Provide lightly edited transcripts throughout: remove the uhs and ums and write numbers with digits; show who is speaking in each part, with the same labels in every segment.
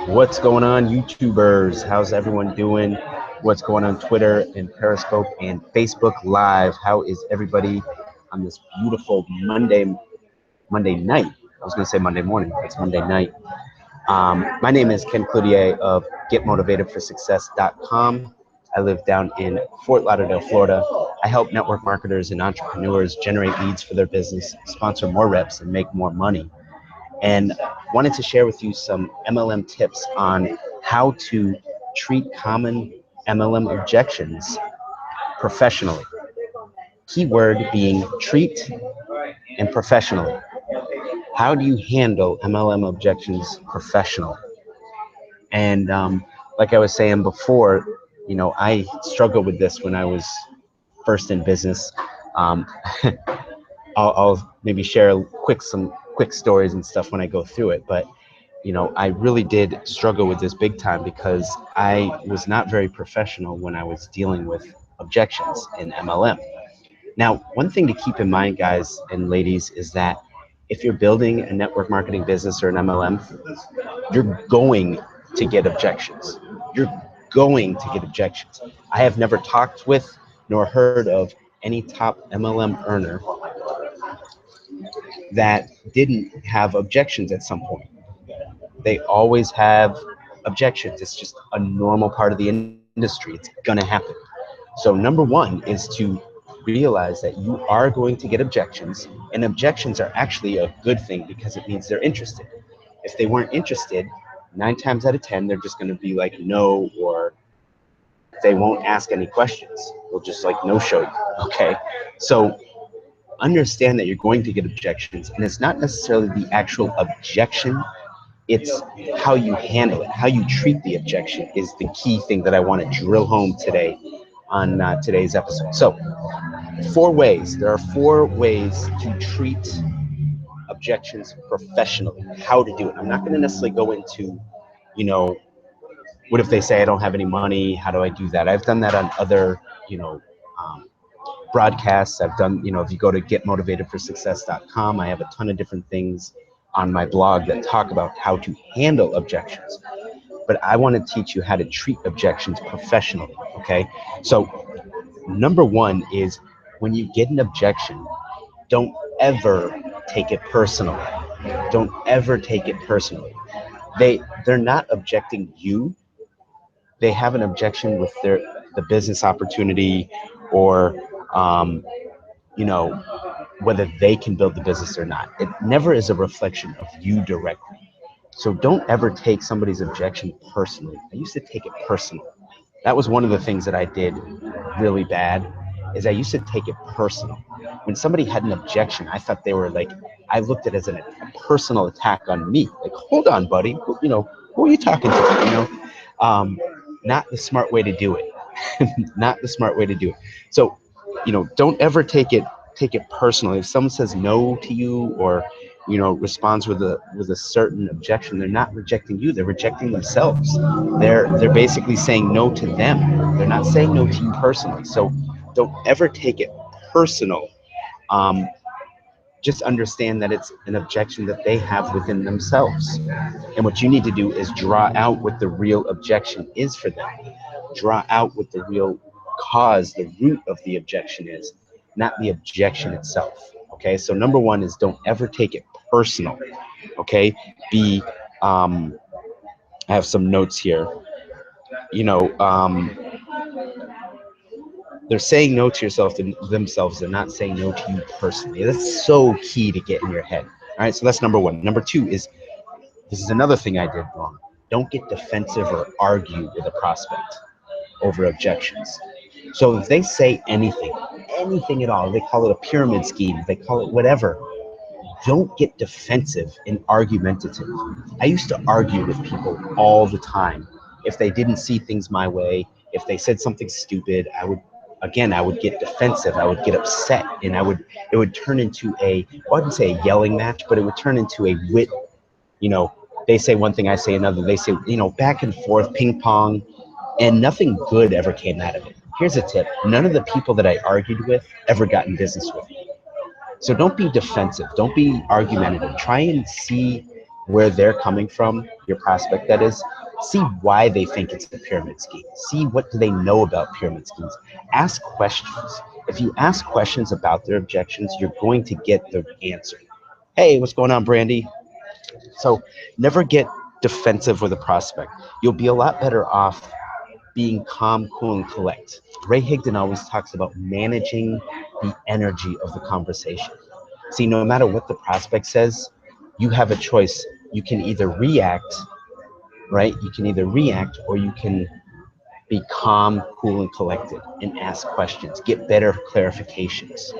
Speaker 1: What's going on, YouTubers? How's everyone doing? What's going on Twitter and Periscope and Facebook Live? How is everybody on this beautiful Monday night? I was going to say Monday morning. It's Monday night. My name is Ken Cloutier of GetMotivatedForSuccess.com. I live down in Fort Lauderdale, Florida. I help network marketers and entrepreneurs generate leads for their business, sponsor more reps, and make more money. And wanted to share with you some MLM tips on how to treat common MLM objections professionally. Keyword being treat and professionally. How do you handle MLM objections professionally? And like I was saying before, you know, I struggled with this when I was first in business. I'll maybe share some quick stories and stuff when I go through it, but you know, I really did struggle with this big time because I was not very professional when I was dealing with objections in MLM. Now, one thing to keep in mind, guys and ladies, is that if you're building a network marketing business or an MLM, you're going to get objections. You're going to get objections. I have never talked with nor heard of any top MLM earner that didn't have objections at some point. They always have objections. It's just a normal part of the industry. It's gonna happen. So number one is to realize that you are going to get objections, and objections are actually a good thing because it means they're interested. If they weren't interested, 9 times out of 10, they're just gonna be like no, or they won't ask any questions. They'll just like no show you, okay? So understand that you're going to get objections, and it's not necessarily the actual objection, it's how you handle it, how you treat the objection is the key thing that I want to drill home today on today's episode. So there are 4 ways to treat objections professionally, how to do it. I'm not going to necessarily go into, you know, what if they say I don't have any money, how do I do that? I've done that on other, you know, broadcasts. I've done, you know, if you go to getmotivatedforsuccess.com, I have a ton of different things on my blog that talk about how to handle objections. But I want to teach you how to treat objections professionally, okay? So number one is when you get an objection, don't ever take it personally. Don't ever take it personally. They're not objecting you. They have an objection with the business opportunity, or you know, whether they can build the business or not. It never is a reflection of you directly. So don't ever take somebody's objection personally. I used to take it personal. That was one of the things that I did really bad, is I used to take it personal. When somebody had an objection, I thought they were like, I looked at it as a personal attack on me. Like, hold on, buddy, you know, who are you talking to? You know, not the smart way to do it. Not the smart way to do it. So, you know, don't ever take it personally. If someone says no to you, or you know, responds with a certain objection, they're not rejecting you, they're rejecting themselves. They're basically saying no to them. They're not saying no to you personally. So don't ever take it personal. Just understand that it's an objection that they have within themselves. And what you need to do is draw out what the real objection is for them. Draw out what the real cause, the root of the objection is, not the objection itself. Okay, so number one is don't ever take it personal. Okay, I have some notes here. You know, they're saying no to yourself and themselves. They're not saying no to you personally. That's so key to get in your head. All right, so that's number one. Number two is, this is another thing I did wrong. Don't get defensive or argue with a prospect over objections. So if they say anything at all, they call it a pyramid scheme, they call it whatever, don't get defensive and argumentative. I used to argue with people all the time. If they didn't see things my way, if they said something stupid, I would get defensive, I would get upset, and it would turn into I wouldn't say a yelling match, but it would turn into a wit, you know, they say one thing, I say another, they say, you know, back and forth, ping pong, and nothing good ever came out of it. Here's a tip. None of the people that I argued with ever got in business with me. So don't be defensive. Don't be argumentative. Try and see where they're coming from, your prospect that is. See why they think it's a pyramid scheme. See what do they know about pyramid schemes. Ask questions. If you ask questions about their objections, you're going to get the answer. Hey, what's going on, Brandy? So never get defensive with a prospect. You'll be a lot better off being calm, cool, and collect. Ray Higdon always talks about managing the energy of the conversation. See, no matter what the prospect says, you have a choice. You can either react, right? You can either react or you can be calm, cool, and collected and ask questions, get better clarifications.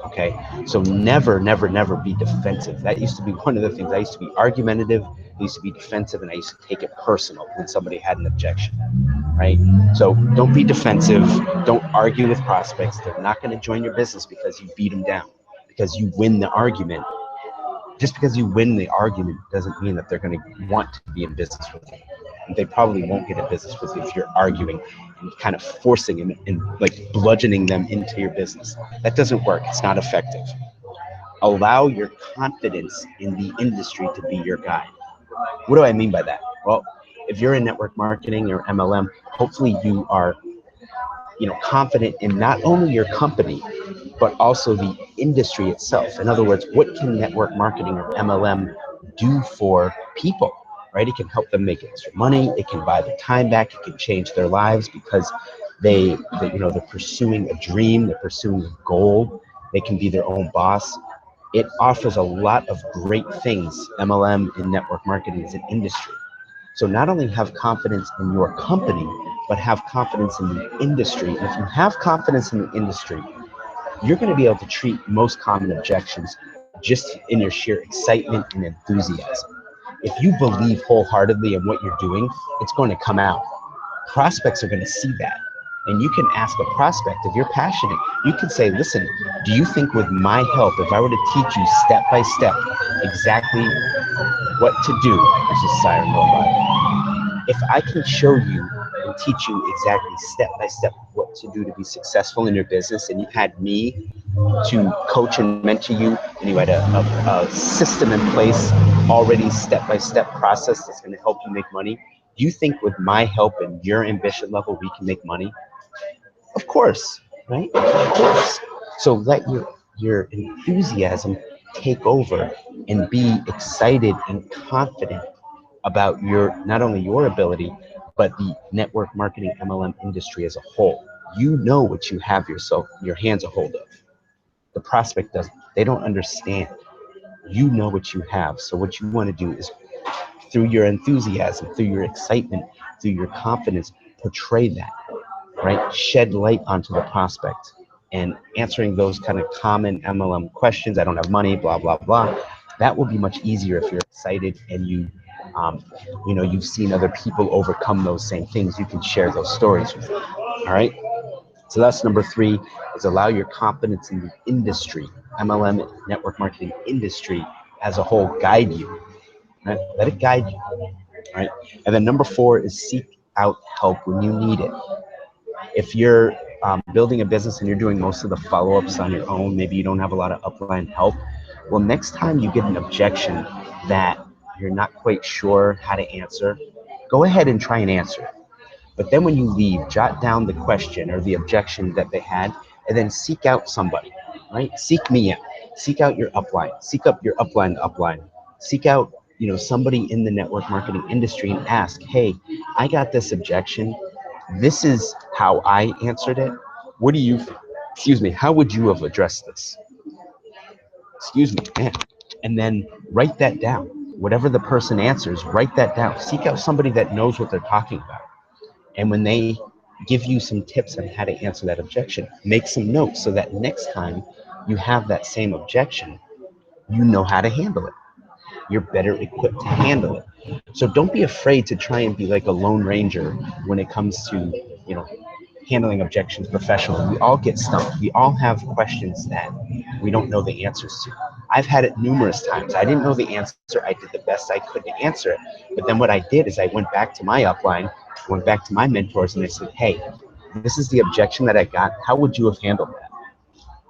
Speaker 1: Okay, so never, never, never be defensive. That used to be one of the things. I used to be argumentative, I used to be defensive, and I used to take it personal when somebody had an objection, right? So don't be defensive, don't argue with prospects. They're not going to join your business because you beat them down, because you win the argument. Just because you win the argument doesn't mean that they're going to want to be in business with you. And they probably won't get in business with you if you're arguing and kind of forcing them and like bludgeoning them into your business. That doesn't work. It's not effective. Allow your confidence in the industry to be your guide. What do I mean by that? Well, if you're in network marketing or MLM, hopefully you are, confident in not only your company, but also the industry itself. In other words, what can network marketing or MLM do for people, right? It can help them make extra money. It can buy the time back. It can change their lives because they're pursuing a dream. They're pursuing a goal. They can be their own boss. It offers a lot of great things, MLM and network marketing as an industry. So not only have confidence in your company, but have confidence in the industry. And if you have confidence in the industry, you're going to be able to treat most common objections just in your sheer excitement and enthusiasm. If you believe wholeheartedly in what you're doing, it's going to come out. Prospects are going to see that. And you can ask a prospect, if you're passionate, you can say, listen, do you think with my help, if I were to teach you step by step exactly what to do, there's a siren going by. If I can show you and teach you exactly step by step what to do to be successful in your business, and you had me to coach and mentor you, and you had a system in place, already step-by-step process that's going to help you make money, do you think with my help and your ambition level, we can make money? Of course, right? Of course. So let your enthusiasm take over and be excited and confident about not only your ability, but the network marketing MLM industry as a whole. You know what you have your hands a hold of. The prospect doesn't. They don't understand. You know what you have. So what you want to do is, through your enthusiasm, through your excitement, through your confidence, portray that, right? Shed light onto the prospect and answering those kind of common MLM questions. I don't have money, blah, blah, blah. That will be much easier if you're excited and you've seen other people overcome those same things. You can share those stories with them. All right. So that's number 3, is allow your confidence in the industry, MLM network marketing industry as a whole guide you. Right? Let it guide you. Right? And then number 4 is seek out help when you need it. If you're building a business and you're doing most of the follow-ups on your own, maybe you don't have a lot of upline help. Well, next time you get an objection that you're not quite sure how to answer, go ahead and try and answer it. But then when you leave, jot down the question or the objection that they had, and then seek out somebody, right? Seek me out. Seek out your upline. Seek up your upline. Seek out, somebody in the network marketing industry and ask, hey, I got this objection. This is how I answered it. What do you think? Excuse me. How would you have addressed this? Excuse me, man. And then write that down. Whatever the person answers, write that down. Seek out somebody that knows what they're talking about. And when they give you some tips on how to answer that objection, make some notes so that next time you have that same objection, you know how to handle it. You're better equipped to handle it. So don't be afraid to try and be like a lone ranger when it comes to, handling objections professionally. We all get stumped. We all have questions that we don't know the answers to. I've had it numerous times. I didn't know the answer. I did the best I could to answer it. But then what I did is I went back to my upline, went back to my mentors, and I said, hey, this is the objection that I got. How would you have handled that?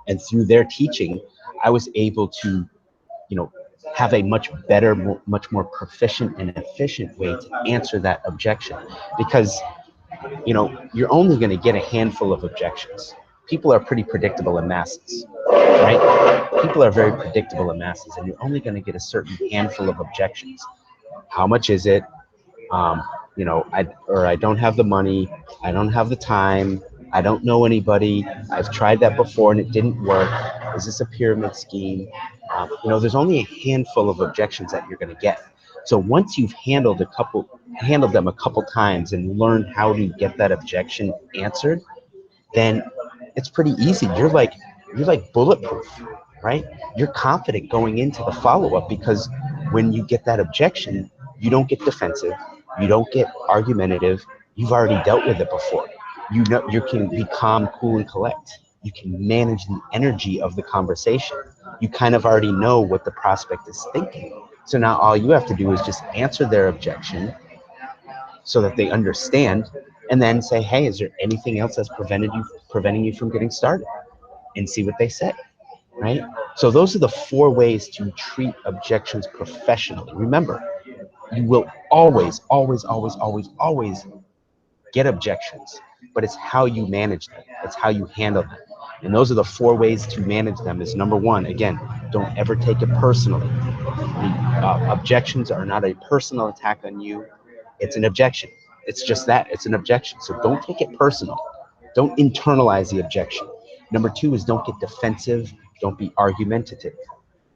Speaker 1: And through their teaching, I was able to, you know, have a much better, much more proficient and efficient way to answer that objection. Because, you know, you're only going to get a handful of objections. People are pretty predictable in masses, right? People are very predictable in masses, and you're only going to get a certain handful of objections. How much is it? You know, I don't have the money, I don't have the time, I don't know anybody, I've tried that before and it didn't work. Is this a pyramid scheme? You know, there's only a handful of objections that you're going to get. So once you've handled them a couple times and learned how to get that objection answered, then it's pretty easy. You're like bulletproof, right? You're confident going into the follow-up, because when you get that objection, you don't get defensive, you don't get argumentative. You've already dealt with it before. You know, you can be calm, cool, and collect. You can manage the energy of the conversation. You kind of already know what the prospect is thinking. So now all you have to do is just answer their objection so that they understand, and then say, hey, is there anything else that's preventing you from getting started? And see what they say, right? So those are the 4 ways to treat objections professionally. Remember, you will always, always, always, always, always get objections, but it's how you manage them. It's how you handle them. And those are the 4 ways to manage them. Is number 1, again, don't ever take it personally. Objections are not a personal attack on you. It's an objection. It's just that. It's an objection. So don't take it personal. Don't internalize the objection. Number 2 is don't get defensive. Don't be argumentative.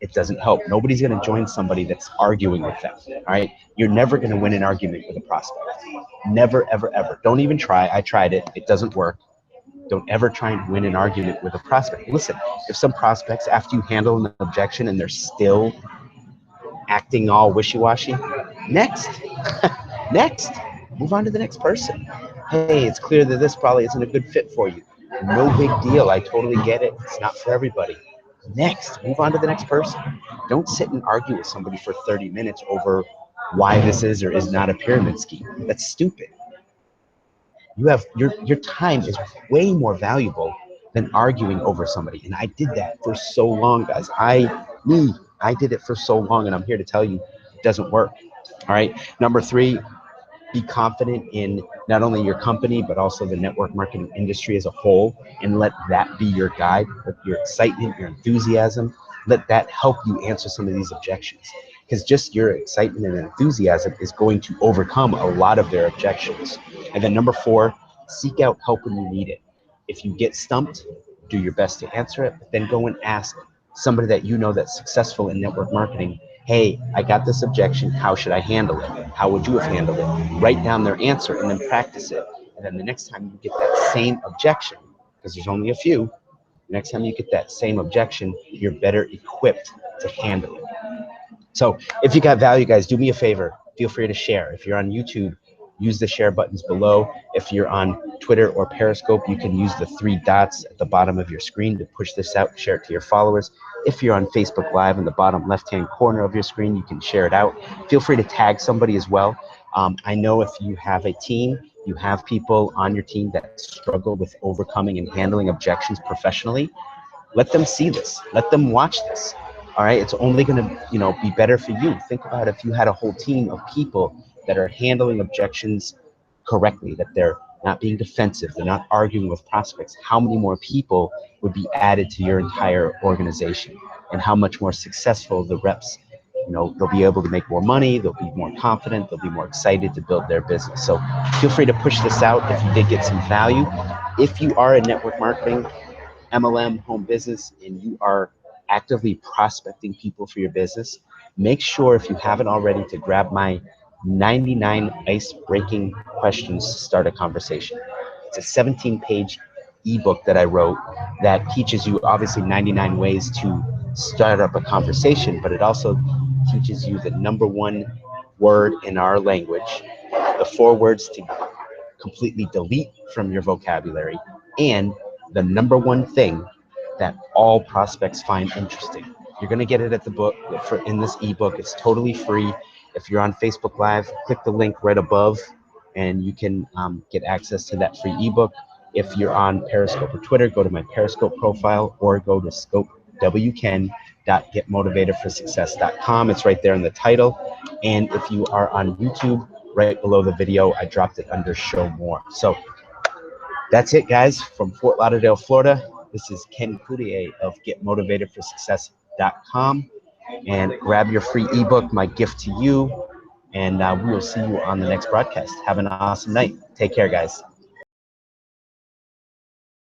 Speaker 1: It doesn't help. Nobody's going to join somebody that's arguing with them. All right. You're never going to win an argument with a prospect. Never, ever, ever. Don't even try. I tried it. It doesn't work. Don't ever try and win an argument with a prospect. Listen, if some prospects, after you handle an objection and they're still acting all wishy-washy, next, next, move on to the next person. Hey, it's clear that this probably isn't a good fit for you. No big deal. I totally get it. It's not for everybody. Next, move on to the next person. Don't sit and argue with somebody for 30 minutes over why this is or is not a pyramid scheme. That's stupid. You have your time is way more valuable than arguing over somebody. And I did that for so long, guys. I did it for so long, and I'm here to tell you it doesn't work. All right. Number 3, be confident in not only your company, but also the network marketing industry as a whole, and let that be your guide. With your excitement, your enthusiasm, let that help you answer some of these objections. Because just your excitement and enthusiasm is going to overcome a lot of their objections. And then number 4, seek out help when you need it. If you get stumped, do your best to answer it, but then go and ask somebody that you know that's successful in network marketing, hey, I got this objection, how should I handle it? How would you have handled it? Write down their answer and then practice it. And then the next time you get that same objection, because there's only a few, the next time you get that same objection, you're better equipped to handle it. So if you got value, guys, do me a favor. Feel free to share. If you're on YouTube, use the share buttons below. If you're on Twitter or Periscope, you can use the 3 dots at the bottom of your screen to push this out, share it to your followers. If you're on Facebook Live in the bottom left-hand corner of your screen, you can share it out. Feel free to tag somebody as well. I know if you have a team, you have people on your team that struggle with overcoming and handling objections professionally, let them see this. Let them watch this. All right. It's only going to, be better for you. Think about if you had a whole team of people that are handling objections correctly, that they're not being defensive, they're not arguing with prospects. How many more people would be added to your entire organization, and how much more successful the reps, they'll be able to make more money, they'll be more confident, they'll be more excited to build their business. So feel free to push this out if you did get some value. If you are in network marketing, MLM home business, and you are actively prospecting people for your business, make sure, if you haven't already, to grab my 99 ice-breaking questions to start a conversation. It's a 17-page ebook that I wrote that teaches you, obviously, 99 ways to start up a conversation, but it also teaches you the number 1 word in our language, the 4 words to completely delete from your vocabulary, and the number 1 thing that all prospects find interesting. You're going to get it at the book in this ebook. It's totally free. If you're on Facebook Live, click the link right above and you can get access to that free ebook. If you're on Periscope or Twitter, go to my Periscope profile or go to wken.getmotivatedforsuccess.com. It's right there in the title. And if you are on YouTube, right below the video, I dropped it under Show More. So that's it, guys, from Fort Lauderdale, Florida. This is Ken Coutier of getmotivatedforsuccess.com. And grab your free ebook, my gift to you. And we will see you on the next broadcast. Have an awesome night. Take care, guys.